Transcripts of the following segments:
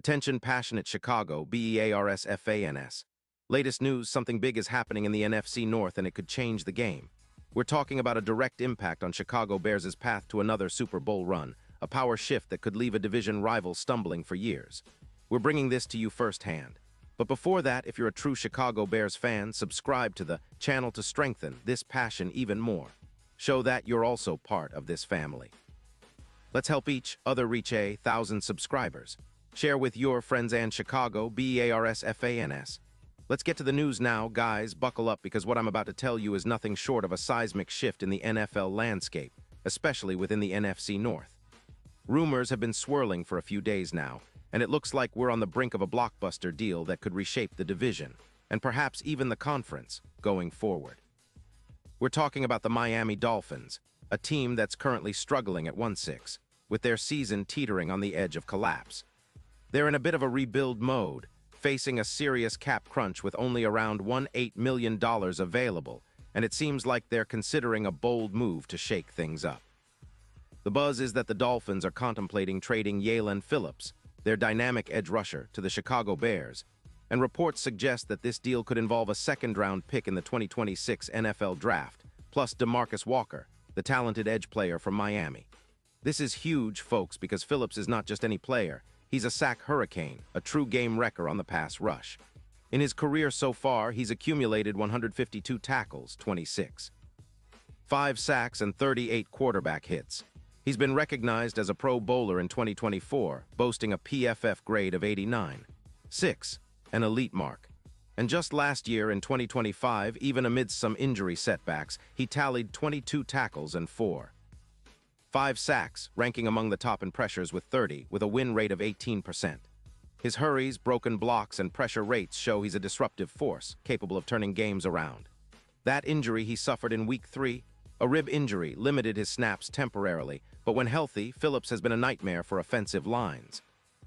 Attention passionate Chicago, Bears fans. Latest news, something big is happening in the NFC North and it could change the game. We're talking about a direct impact on Chicago Bears' path to another Super Bowl run, a power shift that could leave a division rival stumbling for years. We're bringing this to you firsthand. But before that, if you're a true Chicago Bears fan, subscribe to the channel to strengthen this passion even more. Show that you're also part of this family. Let's help each other reach 1,000 subscribers. Share with your friends and Chicago Bears fans. Let's get to the news now, guys. Buckle up because what I'm about to tell you is nothing short of a seismic shift in the NFL landscape, especially within the NFC North. Rumors have been swirling for a few days now, and it looks like we're on the brink of a blockbuster deal that could reshape the division, and perhaps even the conference, going forward. We're talking about the Miami Dolphins, a team that's currently struggling at 1-6, with their season teetering on the edge of collapse. They're in a bit of a rebuild mode, facing a serious cap crunch with only around $18 million available, and it seems like they're considering a bold move to shake things up. The buzz is that the Dolphins are contemplating trading Jalen Phillips, their dynamic edge rusher, to the Chicago Bears, and reports suggest that this deal could involve a second-round pick in the 2026 NFL Draft, plus DeMarcus Walker, the talented edge player from Miami. This is huge, folks, because Phillips is not just any player. He's a sack hurricane, a true game wrecker on the pass rush. In his career so far, he's accumulated 152 tackles, 26, 5 sacks, and 38 quarterback hits. He's been recognized as a Pro Bowler in 2024, boasting a PFF grade of 89.6, an elite mark. And just last year, in 2025, even amidst some injury setbacks, he tallied 22 tackles and 5 sacks, ranking among the top in pressures with 30, with a win rate of 18%. His hurries, broken blocks, and pressure rates show he's a disruptive force, capable of turning games around. That injury he suffered in Week 3, a rib injury, limited his snaps temporarily, but when healthy, Phillips has been a nightmare for offensive lines.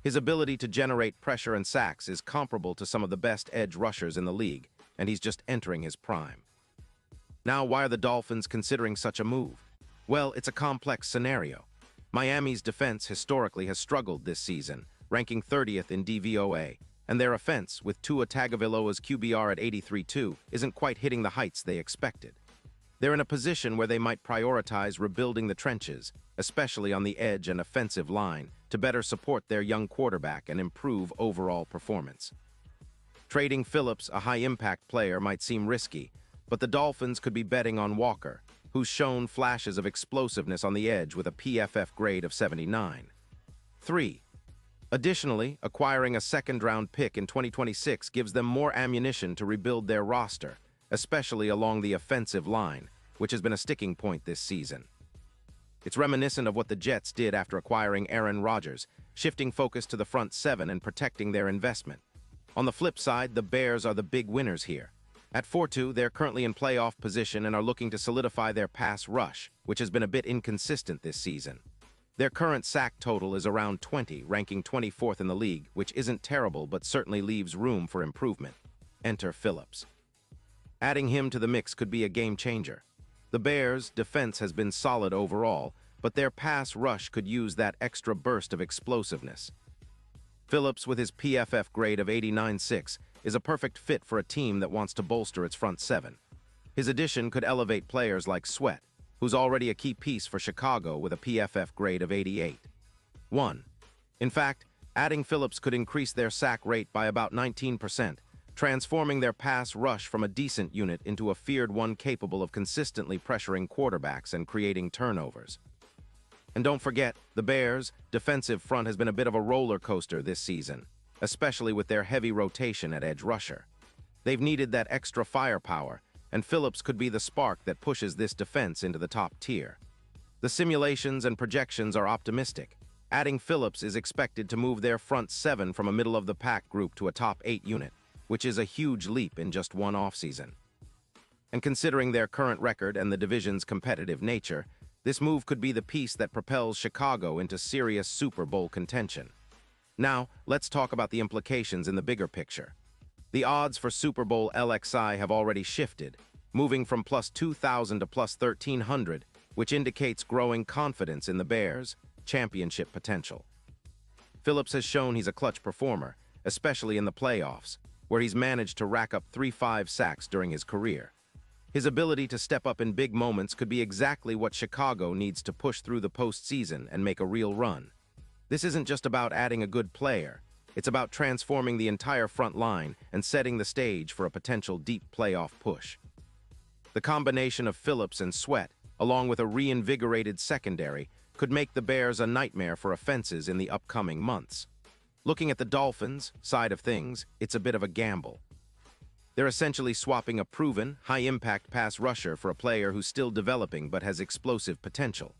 His ability to generate pressure and sacks is comparable to some of the best edge rushers in the league, and he's just entering his prime. Now, why are the Dolphins considering such a move? Well, it's a complex scenario. Miami's defense historically has struggled this season, ranking 30th in DVOA, and their offense, with Tua Tagovailoa's QBR at 83.2, isn't quite hitting the heights they expected. They're in a position where they might prioritize rebuilding the trenches, especially on the edge and offensive line, to better support their young quarterback and improve overall performance. Trading Phillips, a high-impact player, might seem risky, but the Dolphins could be betting on Walker, who's shown flashes of explosiveness on the edge with a PFF grade of 79.3. Additionally, acquiring a second-round pick in 2026 gives them more ammunition to rebuild their roster, especially along the offensive line, which has been a sticking point this season. It's reminiscent of what the Jets did after acquiring Aaron Rodgers, shifting focus to the front seven and protecting their investment. On the flip side, the Bears are the big winners here. At 4-2, they're currently in playoff position and are looking to solidify their pass rush, which has been a bit inconsistent this season. Their current sack total is around 20, ranking 24th in the league, which isn't terrible but certainly leaves room for improvement. Enter Phillips. Adding him to the mix could be a game changer. The Bears' defense has been solid overall, but their pass rush could use that extra burst of explosiveness. Phillips, with his PFF grade of 89.6, is a perfect fit for a team that wants to bolster its front seven. His addition could elevate players like Sweat, who's already a key piece for Chicago with a PFF grade of 88.1. In fact, adding Phillips could increase their sack rate by about 19%, transforming their pass rush from a decent unit into a feared one capable of consistently pressuring quarterbacks and creating turnovers. And don't forget, the Bears' defensive front has been a bit of a roller coaster this season, especially with their heavy rotation at edge rusher. They've needed that extra firepower, and Phillips could be the spark that pushes this defense into the top tier. The simulations and projections are optimistic. Adding Phillips is expected to move their front seven from a middle-of-the-pack group to a top 8 unit, which is a huge leap in just one offseason. And considering their current record and the division's competitive nature, this move could be the piece that propels Chicago into serious Super Bowl contention. Now, let's talk about the implications in the bigger picture. The odds for Super Bowl LXI have already shifted, moving from plus 2,000 to plus 1,300, which indicates growing confidence in the Bears' championship potential. Phillips has shown he's a clutch performer, especially in the playoffs, where he's managed to rack up 3-5 sacks during his career. His ability to step up in big moments could be exactly what Chicago needs to push through the postseason and make a real run. This isn't just about adding a good player. It's about transforming the entire front line and setting the stage for a potential deep playoff push. The combination of Phillips and Sweat, along with a reinvigorated secondary, could make the Bears a nightmare for offenses in the upcoming months. Looking at the Dolphins' side of things, it's a bit of a gamble. They're essentially swapping a proven, high-impact pass rusher for a player who's still developing but has explosive potential.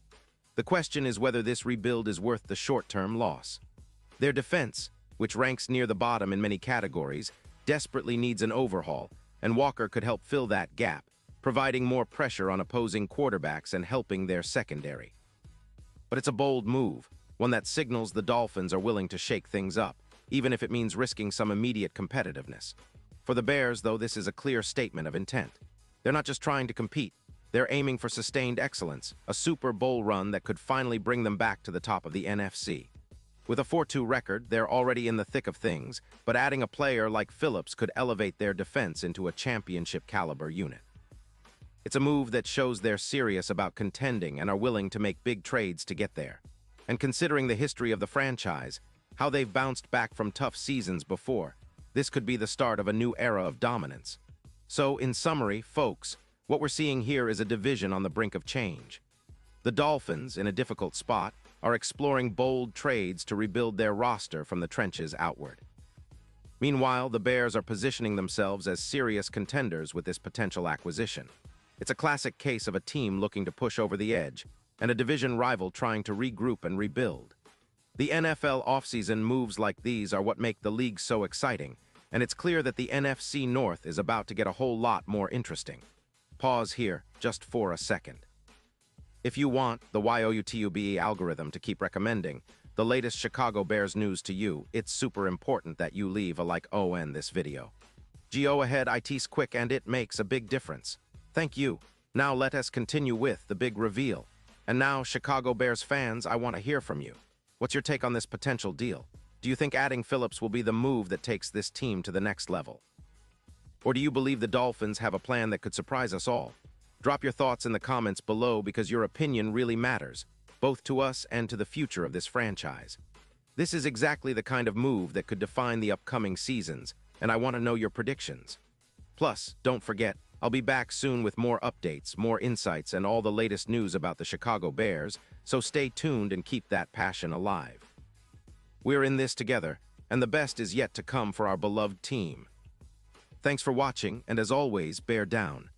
The question is whether this rebuild is worth the short-term loss. Their defense, which ranks near the bottom in many categories, desperately needs an overhaul, and Walker could help fill that gap, providing more pressure on opposing quarterbacks and helping their secondary. But it's a bold move, one that signals the Dolphins are willing to shake things up, even if it means risking some immediate competitiveness. For the Bears, though, this is a clear statement of intent. They're not just trying to compete. They're aiming for sustained excellence, a Super Bowl run that could finally bring them back to the top of the NFC. With a 4-2 record, they're already in the thick of things, but adding a player like Phillips could elevate their defense into a championship-caliber unit. It's a move that shows they're serious about contending and are willing to make big trades to get there. And considering the history of the franchise, how they've bounced back from tough seasons before, this could be the start of a new era of dominance. So, in summary, folks, what we're seeing here is a division on the brink of change. The Dolphins, in a difficult spot, are exploring bold trades to rebuild their roster from the trenches outward. Meanwhile, the Bears are positioning themselves as serious contenders with this potential acquisition. It's a classic case of a team looking to push over the edge, and a division rival trying to regroup and rebuild. The NFL offseason moves like these are what make the league so exciting, and it's clear that the NFC North is about to get a whole lot more interesting. Pause here, just for a second. If you want the YOUTUBE algorithm to keep recommending the latest Chicago Bears news to you, it's super important that you leave a like on this video. Go ahead, it's quick and it makes a big difference. Thank you. Now let us continue with the big reveal. And now, Chicago Bears fans, I want to hear from you. What's your take on this potential deal? Do you think adding Phillips will be the move that takes this team to the next level? Or do you believe the Dolphins have a plan that could surprise us all? Drop your thoughts in the comments below because your opinion really matters, both to us and to the future of this franchise. This is exactly the kind of move that could define the upcoming seasons, and I want to know your predictions. Plus, don't forget, I'll be back soon with more updates, more insights, and all the latest news about the Chicago Bears, so stay tuned and keep that passion alive. We're in this together, and the best is yet to come for our beloved team. Thanks for watching, and as always, bear down.